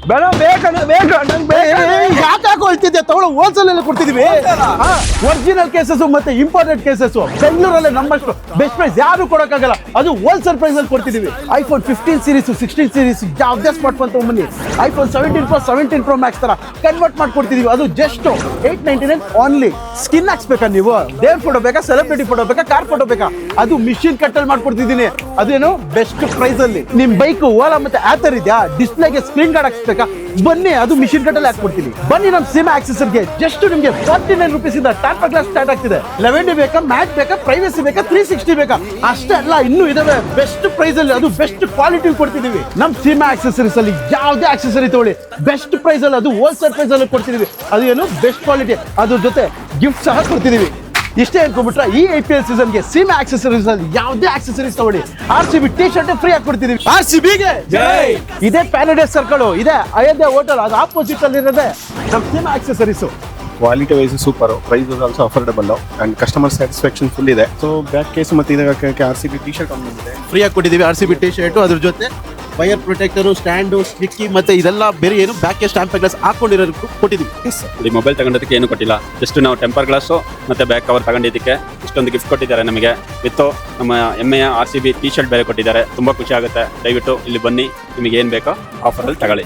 ಬೇಡ ನಂಗೆ ಯಾಕೆ ಹೇಳ್ತಿದ್ದೆ ತಗೊಳ್ಳೋ ಹೋಲ್ಸೇಲ್ ಎಲ್ಲ ಕೊಡ್ತಿದೀವಿ ಒರಿಜಿನಲ್ ಕೇಸಸ್ ಮತ್ತೆ ಇಂಪಾರ್ಟೆಂಟ್ ಕೇಸಸ್ ಬೆಂಗಳೂರಲ್ಲಿ ನಮ್ಮಷ್ಟು ಬೆಸ್ಟ್ ಪ್ರೈಸ್ ಯಾರು ಕೊಡಕ್ಕಾಗಲ್ಲ ಅದು ಹೋಲ್ಸೇಲ್ ಪ್ರೈಸ್ ಅಲ್ಲಿ ಕೊಡ್ತಿದೀವಿ iPhone 15 ಸೀರೀಸ್ 16 ಸೀರೀಸ್ ಯಾವುದೇ ಸ್ಮಾರ್ಟ್ ಫೋನ್ ತಗೊಂಬನ್ನಿ iPhone 17 Pro 17 Pro Max ತರ ಕನ್ವರ್ಟ್ ಮಾಡ್ಕೊಡ್ತಿದೀವಿ ಅದು ಜಸ್ಟ್ 899 ಓನ್ಲಿ ಸ್ಕಿನ್ ಹಾಕ್ಸ್ಬೇಕಾ ನೀವು ದೇವ್ರ ಫೋಟೋ ಬೇಕಾ ಸೆಲೆಬ್ರಿಟಿ ಫೋಟೋ ಬೇಕಾ ಕಾರ್ ಫೋಟೋ ಬೇಕಾ ಅದು ಮಿಷಿನ್ ಕಟ್ಟಲ್ಲಿ ಮಾಡ್ಕೊಡ್ತಿದ್ದೀನಿ ಅದೇನು ಬೆಸ್ಟ್ ಪ್ರೈಸ್ ಅಲ್ಲಿ ನಿಮ್ ಬೈಕ್ ಓಲಾ ಮತ್ತೆ ಆಥರ್ ಇದೆಯಾ ಡಿಸ್ಪ್ಲೇಗೆ ಸ್ಕ್ರೀನ್ ಗಾರ್ಡ್ ಹಾಕ್ಸ್ಬೇಕಾ ಬನ್ನಿ ಅದು ಮಿಷಿನ್ ಕಟ್ಟಲ್ಲಿ ಹಾಕ್ಕೊಡ್ತೀನಿ ಬನ್ನಿ ನಮ್ಮ ಸಿಮಾ ಆಕ್ಸೆಸರಿಗೆ ಜಸ್ಟ್ ನಿಮಗೆ 49 rupees ಇಂದ ಟಾಟಾ ಗ್ಲಾಸ್ ಸ್ಟಾರ್ಟ್ ಆಗ್ತಿದೆ 11D ಬೇಕಾ ಮ್ಯಾಟ್ ಬೇಕಾ ಪ್ರೈವಸಿ ಬೇಕಾ 360 ಬೇಕಾ ಅಷ್ಟೇ ಅಲ್ಲ ಇನ್ನೂ ಇದಾವೆ ಬೆಸ್ಟ್ ಪ್ರೈಸ್ ಅಲ್ಲಿ ಅದು ಬೆಸ್ಟ್ ಕ್ವಾಲಿಟಿ ಕೊಡ್ತಿದೀವಿ ನಮ್ ಸಿಮಾ ಆಕ್ಸೆಸರೀಸ್ ಅಲ್ಲಿ ಯಾವುದೇ ಆಕ್ಸೆಸರಿ ತಗೊಳ್ಳಿ ಬೆಸ್ಟ್ ಪ್ರೈಸ್ ಅಲ್ಲಿ ಅದು ಹೋಲ್ಸೇಲ್ ಪ್ರೈಸ್ ಅಲ್ಲಿ ಕೊಡ್ತಿದೀವಿ ಅದು ಏನು ಬೆಸ್ಟ್ ಕ್ವಾಲಿಟಿ ಅದ್ರ ಜೊತೆ ಗಿಫ್ಟ್ ಸಹ ಕೊಡ್ತಿದೀವಿ ಇಷ್ಟೇ ಅನ್ಕೊಂಡ್ಬಿಟ್ರೆ ಈ IPL ಸೀಸನ್ಗೆ ಸಿಮಾ ಆಕ್ಸೆಸರೀಸ್ ಅಲ್ಲಿ ಯಾವುದೇ ಆಕ್ಸೆಸರೀಸ್ ತಗೊಳ್ಳಿ RCB ಟಿ ಶರ್ಟ್ ಫ್ರೀ ಆಗಿ ಕೊಡ್ತಿದೀವಿ RCBಗೆ ಇದೇ ಪ್ಯಾರಡೈಸ್ ಸರ್ಕಲ್ ಇದೆ ಅಯೋಧ್ಯೆ ಹೋಟೆಲ್ ಅದು ಆಪೋಸಿಟ್ ಅಲ್ಲಿ ಇರೋದೇ ನಮ್ಮ ಸಿಮಾ accessories quality wise super price also affordable and customer satisfaction full ಇದೆ ಸೊ ಬ್ಯಾಕ್ ಕೇಸ್ ಮತ್ತೆ ಇದಕ್ಕೆ RCB ಟಿ ಶರ್ಟ್ ಬಂದಿದೆ ಫ್ರೀ ಆಗಿ ಕೊಟ್ಟಿದ್ದೀವಿ RCB ಟಿ ಶರ್ಟ್ ಅದ್ರ ಜೊತೆ ಫೈರ್ ಪ್ರೊಟೆಕ್ಟರ್ ಸ್ಟ್ಯಾಂಡು ಸ್ಟಿಕ್ಕಿ ಮತ್ತೆ ಇದೆಲ್ಲ ಬೇರೆ ಏನು ಬ್ಯಾಕ್ ಸ್ಟ್ಯಾಂಪ್ ಗ್ಲಾಸ್ ಹಾಕೊಂಡಿರೋದಕ್ಕೂ ಕೊಟ್ಟಿದ್ದೀವಿ ಈ ಮೊಬೈಲ್ ತಗೊಂಡದಕ್ಕೆ ಏನು ಕೊಟ್ಟಿಲ್ಲ ಜಸ್ಟ್ ನಾವು ಟೆಂಪರ್ ಗ್ಲಾಸು ಮತ್ತೆ ಬ್ಯಾಕ್ ಕವರ್ ತಗೊಂಡಿದ್ದಕ್ಕೆ ಇಷ್ಟೊಂದು ಗಿಫ್ಟ್ ಕೊಟ್ಟಿದ್ದಾರೆ ನಮಗೆ ವಿತ್ ನಮ್ಮ ಹೆಮ್ಮೆಯ RCB ಟಿ ಶರ್ಟ್ ಬೇರೆ ಕೊಟ್ಟಿದ್ದಾರೆ ತುಂಬಾ ಖುಷಿ ಆಗುತ್ತೆ ದಯವಿಟ್ಟು ಇಲ್ಲಿ ಬನ್ನಿ ನಿಮಗೆ ಏನು ಬೇಕೋ ಆಫರಲ್ಲಿ ತಗೊಳ್ಳಿ